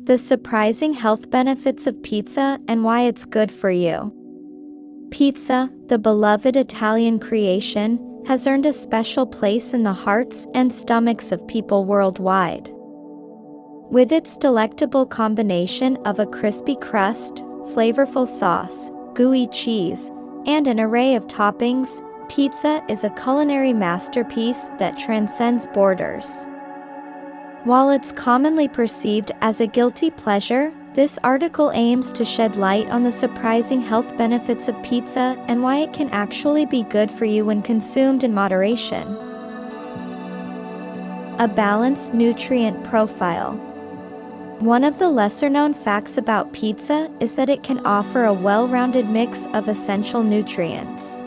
The surprising health benefits of pizza and why it's good for you. Pizza, the beloved Italian creation, has earned a special place in the hearts and stomachs of people worldwide. With its delectable combination of a crispy crust, flavorful sauce, gooey cheese, and an array of toppings, pizza is a culinary masterpiece that transcends borders. While it's commonly perceived as a guilty pleasure, this article aims to shed light on the surprising health benefits of pizza and why it can actually be good for you when consumed in moderation. A balanced nutrient profile. One of the lesser-known facts about pizza is that it can offer a well-rounded mix of essential nutrients.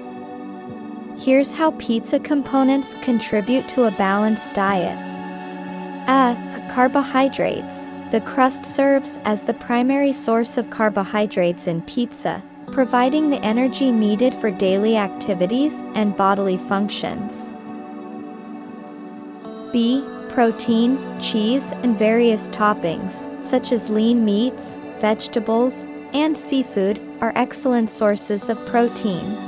Here's how pizza components contribute to a balanced diet. Carbohydrates. The crust serves as the primary source of carbohydrates in pizza, providing the energy needed for daily activities and bodily functions. B. Protein. Cheese and various toppings, such as lean meats, vegetables, and seafood, are excellent sources of protein.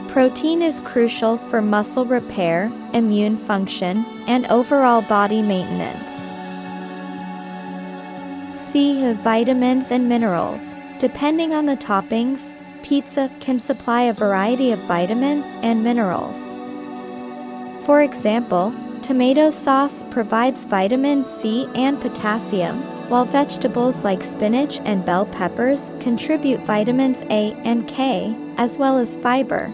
Protein is crucial for muscle repair, immune function, and overall body maintenance. C. Vitamins and minerals. Depending on the toppings, pizza can supply a variety of vitamins and minerals. For example, tomato sauce provides vitamin C and potassium, while vegetables like spinach and bell peppers contribute vitamins A and K, as well as fiber.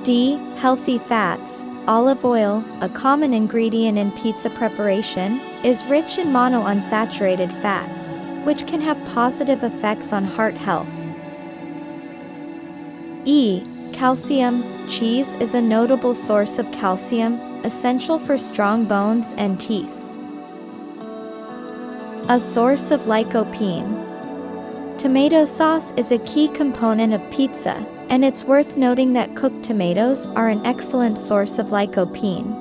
D. Healthy fats. Olive oil, a common ingredient in pizza preparation, is rich in monounsaturated fats, which can have positive effects on heart health. E. Calcium. Cheese is a notable source of calcium, essential for strong bones and teeth. A source of lycopene. Tomato sauce is a key component of pizza, and it's worth noting that cooked tomatoes are an excellent source of lycopene.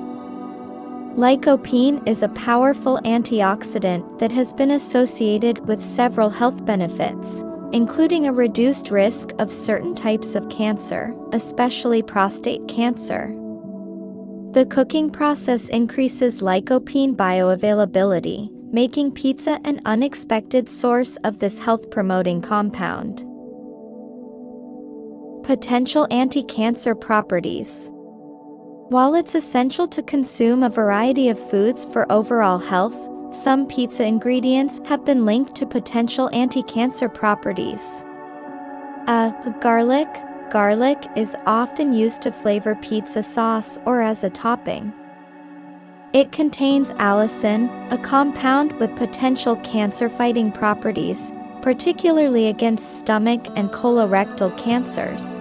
Lycopene is a powerful antioxidant that has been associated with several health benefits, including a reduced risk of certain types of cancer, especially prostate cancer. The cooking process increases lycopene bioavailability, making pizza an unexpected source of this health-promoting compound. Potential anti-cancer properties. While it's essential to consume a variety of foods for overall health, some pizza ingredients have been linked to potential anti-cancer properties. Garlic. Garlic is often used to flavor pizza sauce or as a topping. It contains allicin, a compound with potential cancer-fighting properties, particularly against stomach and colorectal cancers.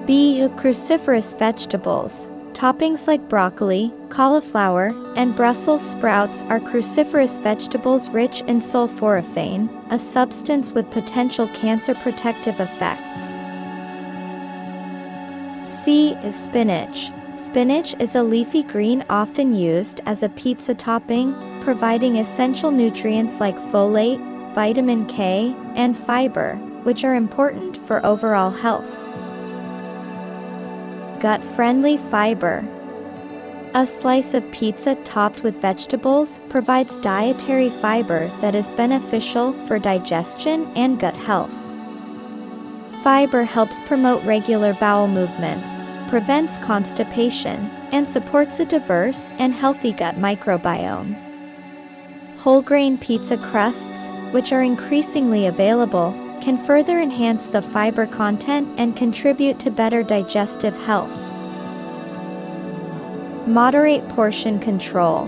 B. Cruciferous vegetables. Toppings like broccoli, cauliflower, and Brussels sprouts are cruciferous vegetables rich in sulforaphane, a substance with potential cancer-protective effects. C. Spinach. Spinach is a leafy green often used as a pizza topping, providing essential nutrients like folate, vitamin K, and fiber, which are important for overall health. Gut-friendly fiber. A slice of pizza topped with vegetables provides dietary fiber that is beneficial for digestion and gut health. Fiber helps promote regular bowel movements, prevents constipation, and supports a diverse and healthy gut microbiome. Whole-grain pizza crusts, which are increasingly available, can further enhance the fiber content and contribute to better digestive health. Moderate portion control.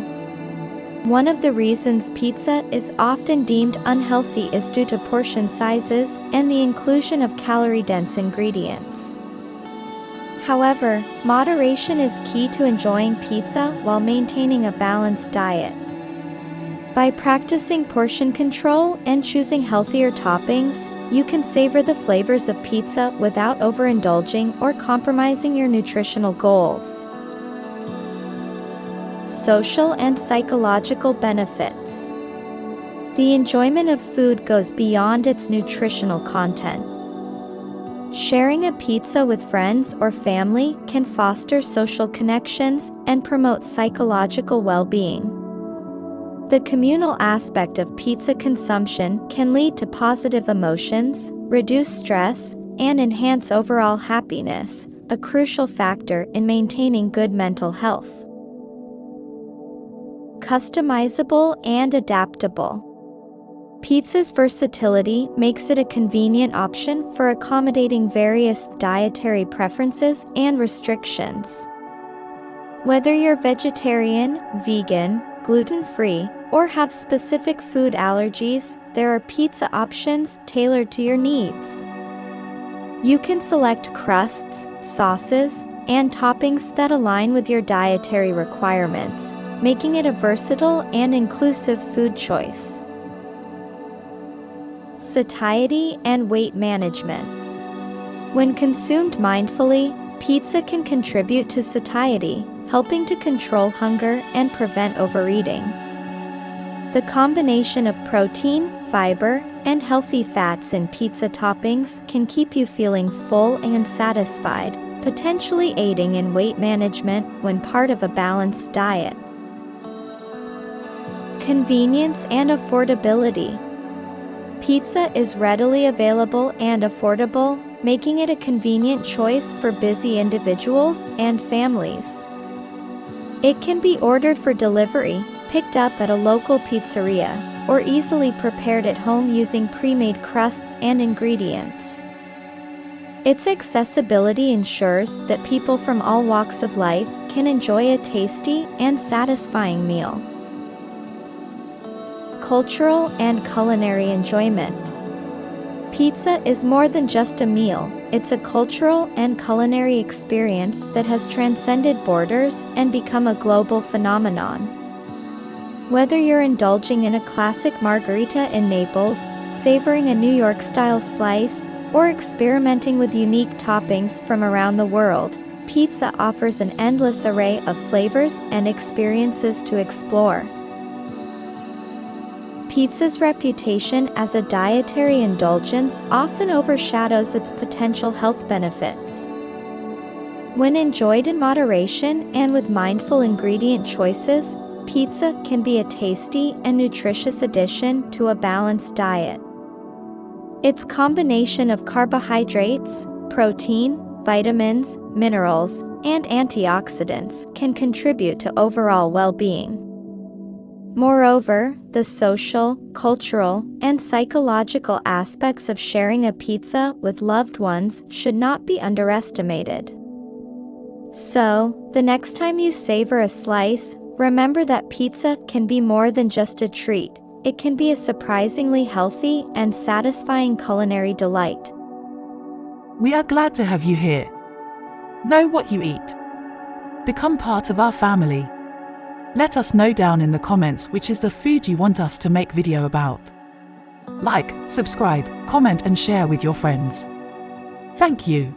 One of the reasons pizza is often deemed unhealthy is due to portion sizes and the inclusion of calorie-dense ingredients. However, moderation is key to enjoying pizza while maintaining a balanced diet. By practicing portion control and choosing healthier toppings, you can savor the flavors of pizza without overindulging or compromising your nutritional goals. social and psychological benefits. The enjoyment of food goes beyond its nutritional content. Sharing a pizza with friends or family can foster social connections and promote psychological well-being. The communal aspect of pizza consumption can lead to positive emotions, reduce stress, and enhance overall happiness, a crucial factor in maintaining good mental health. Customizable and adaptable. Pizza's versatility makes it a convenient option for accommodating various dietary preferences and restrictions. Whether you're vegetarian, vegan, gluten-free, or have specific food allergies, there are pizza options tailored to your needs. You can select crusts, sauces, and toppings that align with your dietary requirements, making it a versatile and inclusive food choice. Satiety and weight management. When consumed mindfully, pizza can contribute to satiety, helping to control hunger and prevent overeating. The combination of protein, fiber, and healthy fats in pizza toppings can keep you feeling full and satisfied, potentially aiding in weight management when part of a balanced diet. Convenience and affordability. Pizza is readily available and affordable, making it a convenient choice for busy individuals and families. It can be ordered for delivery, picked up at a local pizzeria, or easily prepared at home using pre-made crusts and ingredients. Its accessibility ensures that people from all walks of life can enjoy a tasty and satisfying meal. Cultural and culinary enjoyment. Pizza is more than just a meal, it's a cultural and culinary experience that has transcended borders and become a global phenomenon. Whether you're indulging in a classic margherita in Naples, savoring a New York-style slice, or experimenting with unique toppings from around the world, pizza offers an endless array of flavors and experiences to explore. Pizza's reputation as a dietary indulgence often overshadows its potential health benefits. When enjoyed in moderation and with mindful ingredient choices, pizza can be a tasty and nutritious addition to a balanced diet. Its combination of carbohydrates, protein, vitamins, minerals, and antioxidants can contribute to overall well-being. Moreover, the social, cultural, and psychological aspects of sharing a pizza with loved ones should not be underestimated. So, the next time you savor a slice, remember that pizza can be more than just a treat. It can be a surprisingly healthy and satisfying culinary delight. We are glad to have you here. Know what you eat. Become part of our family. Let us know down in the comments which is the food you want us to make video about. Like, subscribe, comment and share with your friends. Thank you.